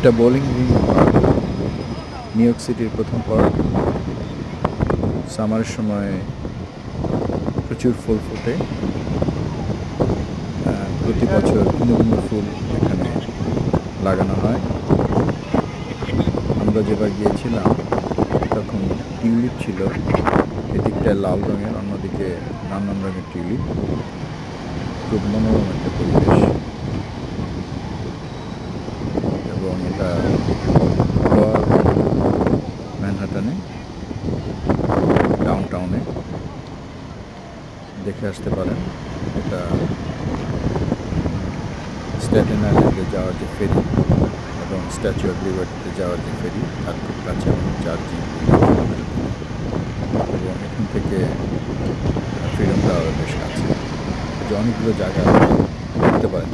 এটা bowling green park, new York সিটির প্রথম পার্ক। সামারের সময় প্রচুর ফুল ফোটে। প্রতি বছর ভিন্ন ভিন্ন ফুল এখানে লাগানো হয়। আমরা যেবার গিয়েছিলাম তখন টিউলিপ ছিল, এদিকটায় লাল রঙের, অন্যদিকে নানান রঙের টিউলিপ। খুব মনোরম একটা পরিবেশ, এবং এটা লোয়ার ম্যানহাটনে, ডাউনটাউনে দেখে আসতে পারেন। এটা স্ট্যাটেন আইল্যান্ডে যাওয়ার যে ফেরি এবং স্ট্যাচু অফ লিবার্টিতে যাওয়ার যে ফেরি তার খুব কাছে চার্জিং, এবং এখান থেকে ফ্রিডম টাওয়ার বেশ কাছে। যে অনেকগুলো জায়গা দেখতে পারেন।